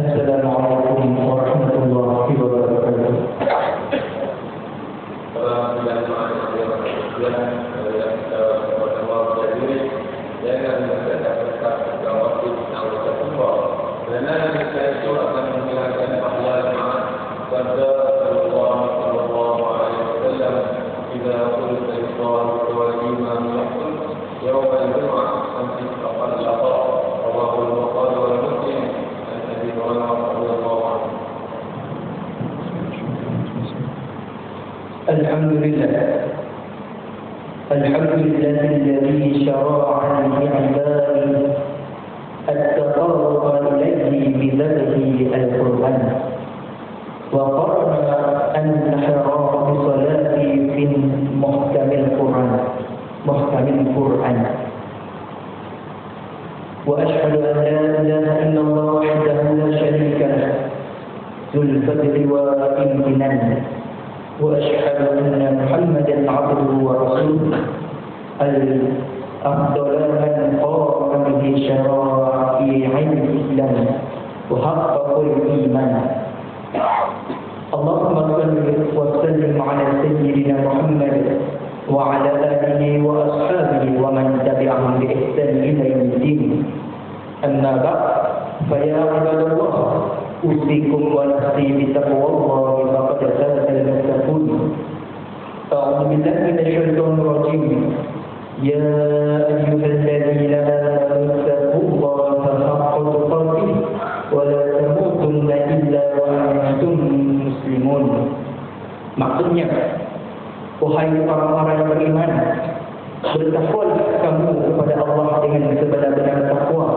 Assalamualaikum warahmatullahi wabarakatuh. الحمد لله الذي شرع لعباده التقرب إليه بذبح القرآن، وقرن النحراء بصلاة في محكم القرآن، وأشهد أن لا إله إلا الله وحده لا شريك له ذو الفضل والامتنان، وأشهد أن محمدا عبده ورسوله الأفضل من قام به شرائع الإسلام وحقق الإيمان. اللهم صل وسلم على سيدنا محمد وعلى آله وأصحابه ومن تبعهم بإحسان إلى يوم الدين. أما بعد، فيا عباد الله، أوصيكم ونفسي بتقوى الله فقد فاز المتقون. أعوذ بالله من الشيطان الرجيم. يا أيها الذين آمنوا اتقوا الله حق تقاته ولا تموتن إلا وأنتم مسلمون. Maksudnya, wahai orang-orang yang beriman, bertakwalah kamu kepada Allah dengan sebenar-benar takwa,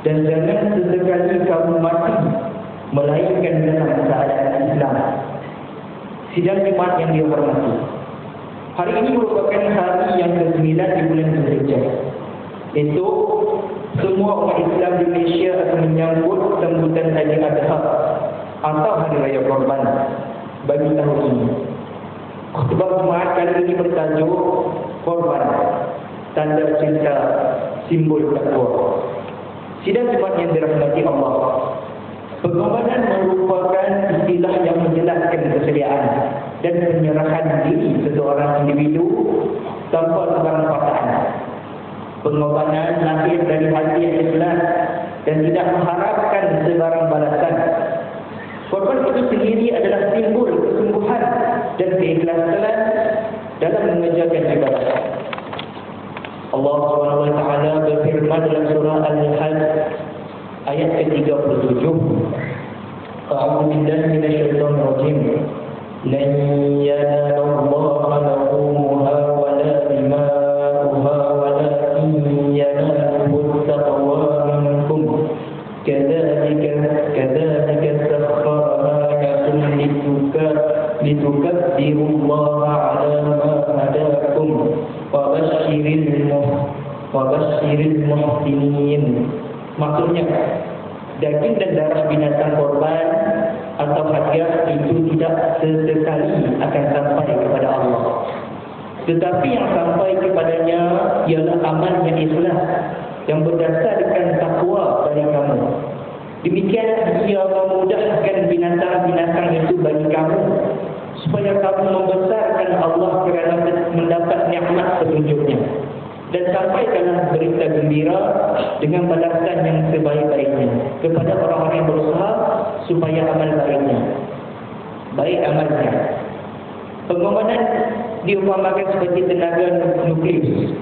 dan jangan sesekali kamu mati melainkan dalam keadaan Islam. Sidang Jumat yang dihormati, hari ini merupakan hari yang ke-9 di bulan Zulhijjah. Esok, semua umat Islam di Malaysia akan menyambut sambutan Aidil Adha atau Hari Raya Korban bagi tahun ini. Khutbah Jumaat kali ini bertajuk Korban, tanda cinta, simbol takwa. Sidang Jumat yang dirahmati Allah, pengorbanan merupakan istilah yang menjelaskan kesediaan dan penyerahan diri seseorang individu tanpa sebarang paksaan. Pengorbanan lahir dari hati yang ikhlas dan tidak mengharapkan sebarang balasan. Korban itu sendiri adalah simbol kesungguhan dan keikhlasan dalam mengerjakan ibadah. Allah SWT berfirman dalam surah Al-Hajj ayat ke-37. A'udzu billahi minasyaitonir rajim. Lan yanala luhumuha wa la dima'uha walakin yanaluhu taqwa minkum. Kadzalika sakhkharaha lakum litukabbirullaha 'ala ma hadakum wa basyiril muhsinin. Maksudnya, daging dan darah binatang korban atau hadiah itu tidak sesekali akan sampai kepada Allah, tetapi yang sampai kepadanya ialah amal yang ikhlas yang berdasarkan takwa dari kamu. Demikian ia memudahkan binatang-binatang itu bagi kamu, supaya kamu membesarkan Allah kerana mendapat nikmat petunjuknya, dan sampaikanlah berita gembira dengan balasan yang sebaik-baiknya kepada orang-orang yang berusaha supaya amal baik amalnya. Pengorbanan diumpamakan seperti tenaga nukleus,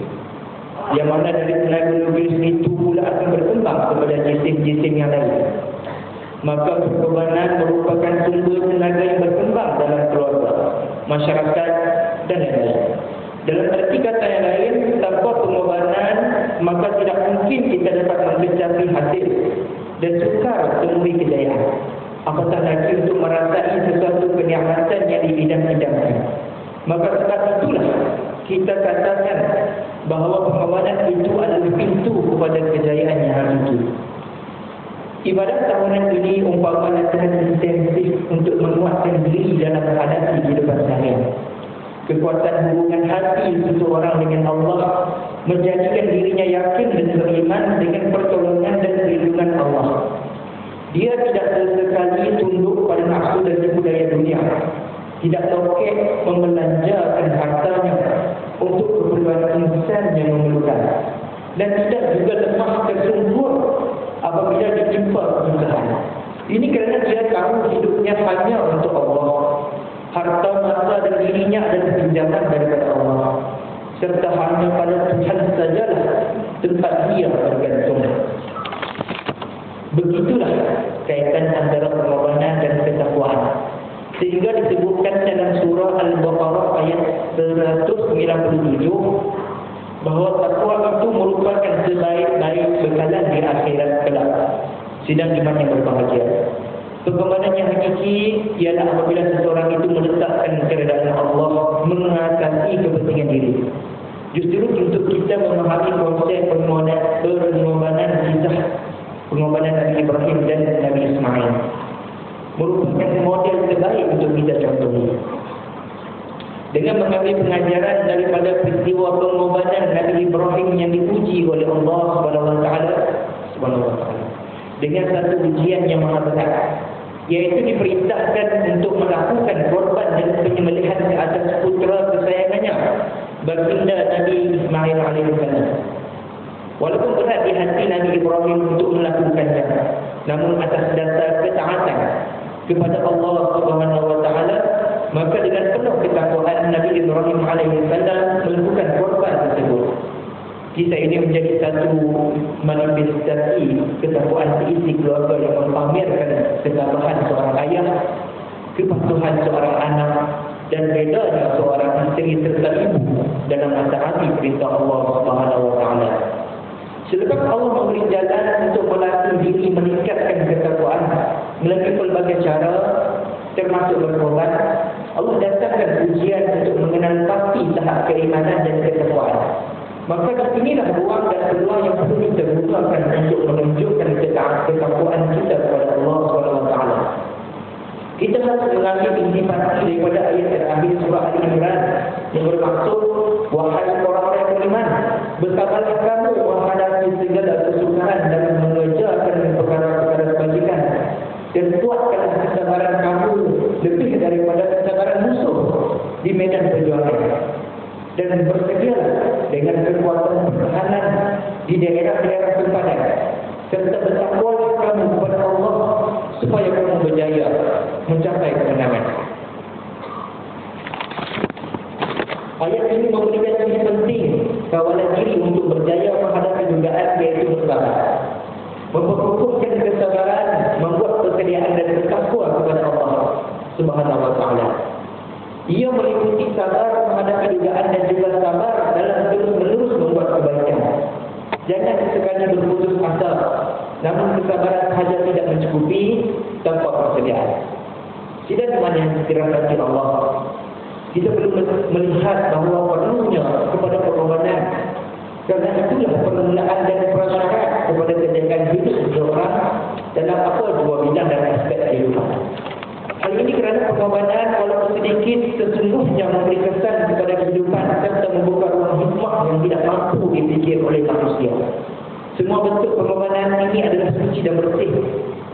yang mana dari tenaga nukleus itu pula akan berkembang kepada jisim-jisim yang lain. Maka pengorbanan merupakan sumber tenaga yang berkembang dalam keluarga, masyarakat dan lain-lain. Dalam arti kata yang lain, tanpa pengorbanan maka tidak mungkin kita dapat mencapai hasil dan sukar temui kejayaan, apatah lagi untuk merasai sesuatu kenikmatan yang diidam-idamkan. Maka sebab itulah kita katakan bahawa pengorbanan itu adalah pintu kepada kejayaan yang hakiki. Ibadat tahunan ini umpama latihan intensif untuk menguatkan diri dalam menghadapi kehidupan seharian. Kekuatan hubungan hati seseorang dengan Allah menjadikan dirinya yakin dan beriman dengan pertolongan dan perlindungan Allah. Dia tidak sesekali tunduk pada nafsu dan budaya dunia. Tidak lokek membelanjakan hartanya untuk keperluan insan yang memerlukan. Dan tidak juga lemah tersungkur apabila ditimpa kesusahan. Ini kerana dia tahu hidupnya hanya untuk Allah. Harta, masa dan dirinya adalah pinjaman daripada Allah. Serta hanya pada Tuhan sajalah tempat dia bergantung. Begitulah kaitan antara pengorbanan dan ketakwaan. Sehingga disebutkan dalam surah Al-Baqarah ayat 197 bahawa takwa itu merupakan sebaik-baik bekalan di akhirat kelak, sidang Jumat yang berbahagia. Pengorbanan yang hakiki ialah apabila seseorang itu meletakkan keredaan Allah mengatasi kepentingan diri. Justru untuk kita memahami konsep pengorbanan kisah pengorbanan Nabi Ibrahim dan Nabi Ismail merupakan model terbaik untuk kita contohi. Dengan mengambil pengajaran daripada peristiwa pengorbanan Nabi Ibrahim yang diuji oleh Allah Subhanahu wa taala dengan satu ujian yang maha berat, iaitu diperintahkan untuk melakukan korban dan penyembelihan ke atas putera kesayangannya, baginda Nabi Ismail alaihissalam. Walaupun berat di hati Nabi Ibrahim untuk melakukannya, namun atas dasar ketaatan kepada Allah Subhanahu wa taala, maka dengan penuh ketakwaan Nabi Ibrahim alaihissalam melakukan korban tersebut. Kisah ini menjadi satu manifestasi ketakwaan seisi keluarga yang mempamerkan ketabahan seorang ayah, kepatuhan seorang anak, dan redanya seorang isteri serta ibu dalam mentaati perintah Allah Subhanahu wa taala. Selepas Allah memberi jalan untuk melatih diri meningkatkan ketakwaan melalui pelbagai cara, termasuk berkorban, Allah datangkan ujian untuk mengenal pasti tahap keimanan dan ketakwaan. Maka di sinilah ruang dan peluang yang perlu kita gunakan untuk menunjukkan ketakwaan kita kepada Allah SWT. Kita harus mengambil intisipasi daripada ayat terakhir surah Al-Imran yang bermaksud, wahai orang-orang yang beriman, bersabarlah kamu menghadapi segala kesukaran dan mengerjakan perkara-perkara kebajikan, dan kuatkanlah kesabaran kamu lebih daripada kesabaran musuh di medan perjuangan, dan bersedialah dengan kekuatan pertahanan di daerah-daerah sempadan, serta bertakwalah kamu kepada Allah supaya kamu berjaya mencapai kemenangan. Ayat ini memberikan sisi penting kawalan diri untuk berjaya menghadapi godaan, iaitu bersabar. Memperkukuhkan kesabaran, membuat persediaan dan bertakwa kepada Allah Subhanahu wa taala. Ia meliputi sabar menghadapi godaan dan juga sabar dalam terus-menerus membuat kebaikan. Jangan sekali berputus asa, namun kesabaran sahaja tidak mencukupi tanpa persediaan. Tidak dimana yang dirahmati Allah, kita perlu melihat bahawa perlunya kepada pengorbanan. Kerana itulah permulaan dan prasyarat kepada kejayaan hidup seseorang dalam apa dua bidang dan aspek kehidupan. Hal ini kerana pengorbanan walaupun sedikit sesungguhnya memberi kesan kepada kehidupan serta membuka ruang hikmah yang tidak mampu dipikir oleh manusia. Semua bentuk pengorbanan ini adalah suci dan bersih.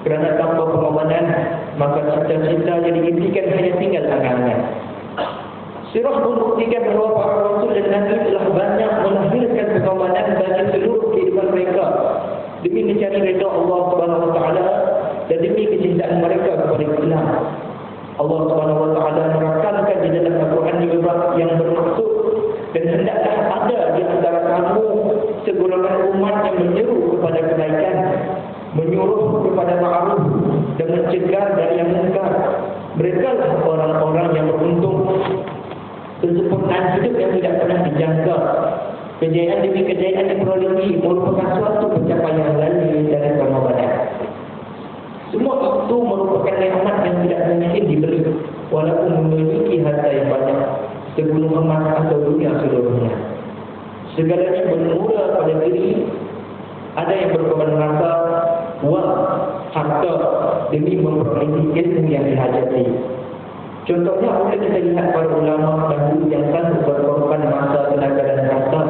Kerana tanpa pengorbanan, maka cita-cita yang diimpikan hanya tinggal angan-angan. Sirah membuktikan bahawa para Rasul dan Nabi telah banyak melahirkan pengorbanan bagi seluruh kehidupan mereka demi mencari redha Allah Subhanahu wa taala dan demi kecintaan mereka kepada Islam. Allah Subhanahu wa taala merakamkan di dalam Al-Quran yang bermaksud, dan hendaklah ada di antara kamu segolongan umat yang menyeru kepada kebaikan, menyuruh kepada ma'ruf dan mencegah dari yang munkar. Mereka lah orang-orang yang beruntung. Kesempurnaan hidup yang tidak pernah dijangka, kejayaan demi kejayaan diperolehi merupakan suatu pencapaian lain dari pengorbanan. Semua itu merupakan nikmat yang tidak mungkin dibeli walaupun memiliki harta yang banyak, segunung emas atau dunia seluruhnya. Segalanya bermula pada diri. Ada yang berkorban rasa, wang, harta demi memperoleh ilmu yang dihajati. Contohnya, boleh kita lihat para ulama dahulu yang sanggup berkorban masa, tenaga dan harta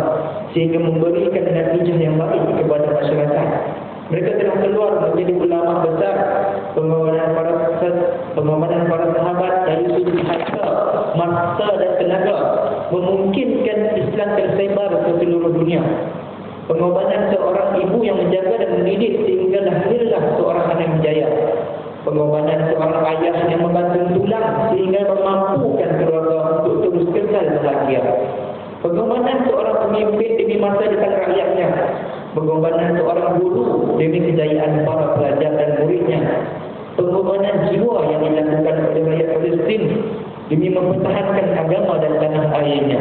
sehingga memberikan natijah yang baik kepada masyarakat. Mereka telah keluar menjadi ulama besar, pengorbanan para sahabat dari sudut harta, masa dan tenaga memungkinkan Islam tersebar ke seluruh dunia. Pengorbanan seorang ibu yang menjaga dan mendidik sehingga lahirlah seorang anak berjaya. Pengorbanan seorang ayah yang membantu tulang sehingga memampukan keluarga untuk terus kekal bahagia. Pengorbanan seorang pemimpin demi masa depan rakyatnya. Pengorbanan seorang guru demi kejayaan para pelajar dan muridnya. Pengorbanan jiwa yang dilakukan oleh rakyat Palestin demi mempertahankan agama dan tanah airnya.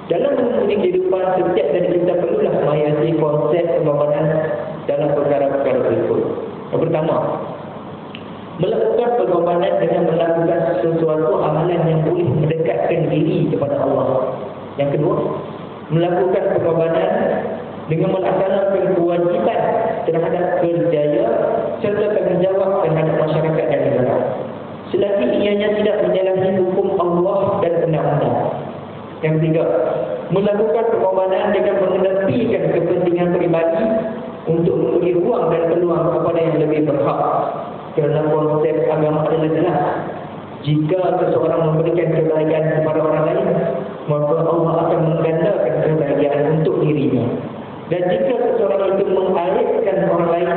Dalam menjalani kehidupan, setiap dari kita perlulah menghayati konsep pengorbanan dalam perkara-perkara berikut. Yang pertama, melakukan pengorbanan dengan melakukan sesuatu amalan yang boleh mendekatkan diri kepada Allah. Yang kedua, melakukan pengorbanan dengan melaksanakan kewajipan terhadap kerjaya serta tanggungjawab terhadap masyarakat dan negara, selagi ianya tidak menyalahi hukum Allah dan undang-undang. Yang ketiga, melakukan pengorbanan dengan mengedepankan kepentingan peribadi untuk memberi ruang dan peluang kepada yang lebih berhak. Kerana konsep agama adalah jelas. Jika seseorang memberikan kebahagiaan kepada orang lain, maka Allah akan menggandakan kebahagiaan untuk dirinya. Dan jika seseorang itu mengaibkan orang lain,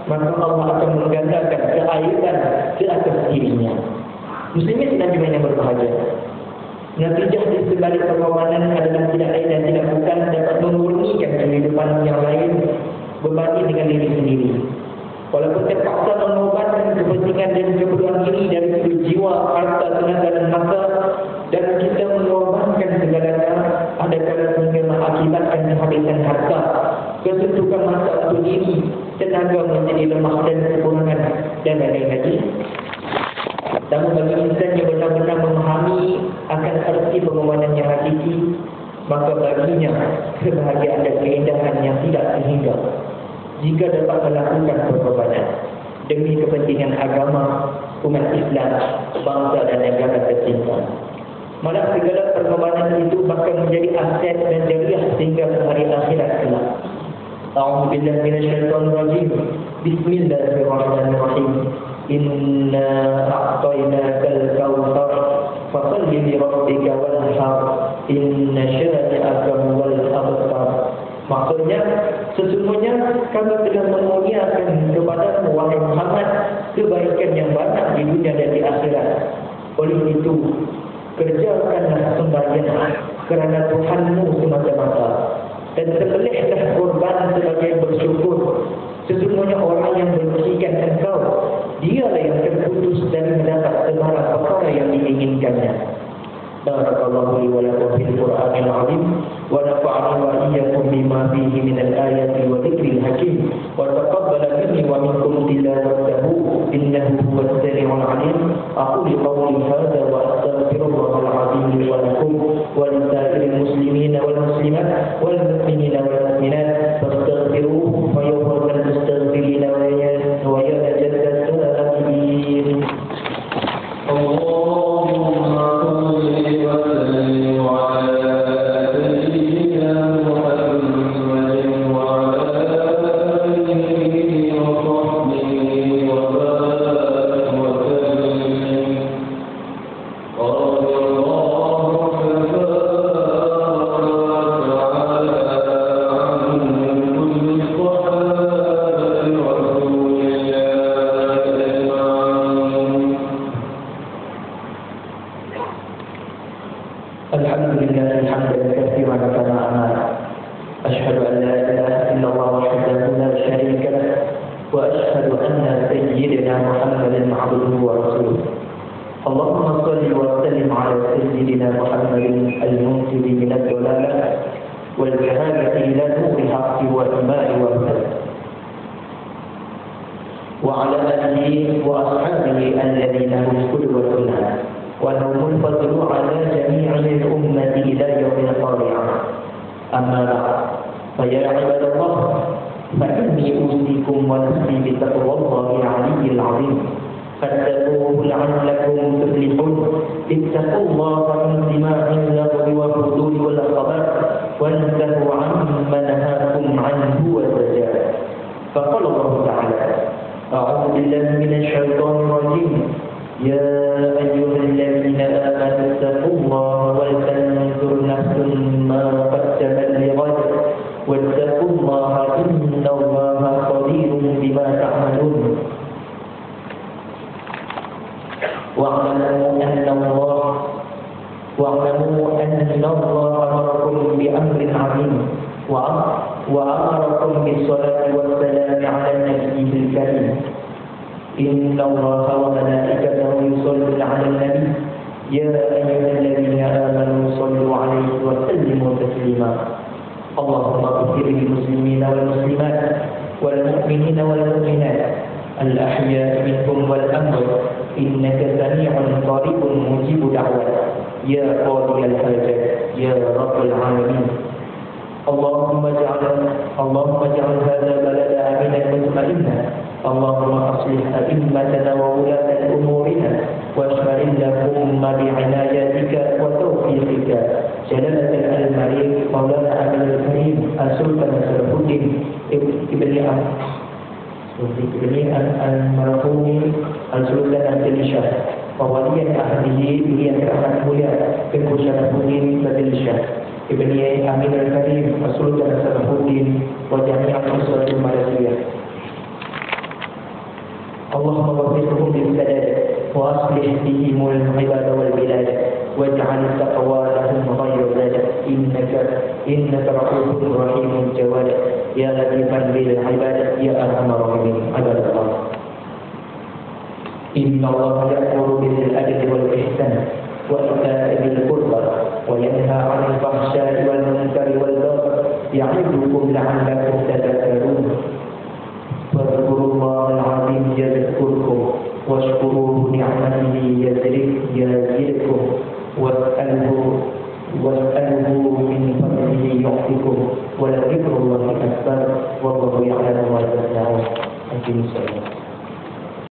maka Allah akan menggandakan keaiban ke atas dirinya. Muslimin dan jemaah yang berbahagia, natijah di sebalik pengorbanan adalah tidak lain dan tidak bukan dapat memurnikan kehidupan yang lain berbanding dengan diri sendiri. Walaupun terpaksa mengorbankan kepentingan dan keperluan diri dari sudut jiwa, harta, tenaga dan masa, dan kita mengorbankan segalanya, ada kalanya sehingga mengakibatkan kehabisan harta, kesuntukan masa untuk diri, tenaga menjadi lemah dan kekurangan, dan lain-lain lagi. Namun bagi insan yang benar-benar memahami akan arti pengorbanan yang hakiki, maka baginya kebahagiaan dan keindahan yang tidak terhingga jika dapat melakukan pengorbanan demi kepentingan agama, umat Islam, bangsa dan negara tercinta. Malah segala pengorbanan itu bahkan menjadi aset dan jariah sehingga ke hari akhirat kelak. A'udzubillahi minasyaitonir rajim. Bismillahirrahmanirrahim. Inna a'tainakal kautsar fasalli li rabbika wanhar inna syani'aka huwal abtar. Maksudnya, sesungguhnya kami telah mengurniakan kepadamu wahai Muhammad kebaikan yang banyak di dunia dan di akhirat. Oleh itu, kerjakanlah sembahyang kerana Tuhanmu semata-mata, dan sembelihlah korban sebagai bersyukur. Sesungguhnya orang yang membersihkan engkau, dialah yang terputus dari mendapat sebarang perkara yang diinginkannya. Barakallahu li wa lakum fil Qur'anil 'azim wa nafa'ani wa iyyakum bima fihi minal ayati wa dzikril hakim wa taqabbala minni wa minkum tilawatahu innahu huwas sami'ul 'alim. Aqulu qawli hadza wa astaghfirullahal 'azim li wa lakum wa lisa'iril muslimina wal muslimat wal mu'minina wal mu'minat fastaghfiruhu fa yaghfirul mustaghfirina wa yajzal sabirin. فقال الله تعالى: أعوذ بالله من الشيطان الرجيم. يا أيها الذين آمنوا اتقوا الله ولتنظر نفس ما قدمت لغد واتقوا الله إن الله خبير بما تعملون. واعلموا أن الله أمركم بأمر عظيم وأمركم بالصلاة والسلام على النبي الكريم. إن الله وملائكته يصلون على النبي يا أيها الذين آمنوا صلوا عليه وسلموا تسليما. اللهم اغفر للمسلمين والمسلمات والمؤمنين والمؤمنات الأحياء منهم والأموات إنك سميع قريب مجيب دعوات يا قاضي الحاجات يا رب العالمين. اللهم اجعل هذا البلد آمنا مطمئنا. اللهم أصلح أئمتنا وولاة أمورنا واشمل اللهم بعنايتك وتوفيقك جلالة الملك مولانا أمير الكريم السلطان شرف الدين ابن المرحوم السلطان عبد الشاه وولي أهله ولي كرامة mulia Tengku Syarafuddin Badil Shah ibni Amir al-Karim Sultan Syarafuddin wa jami'an usratul Malaysia. Allahumma waffiqhum bis-sadad wa aslih bihim al-ibad wal bilad waj'al taqwa lahum khayra zad innaka ra'ufur rahim jawad ya latifan bil ibad ya arhamar rahimin. Ibadallah, inna Allah ya'muru bil adli wal ihsan وإيتاء ذي القربى وينهى عن الفحشاء والمنكر والبغي يعظكم لعلكم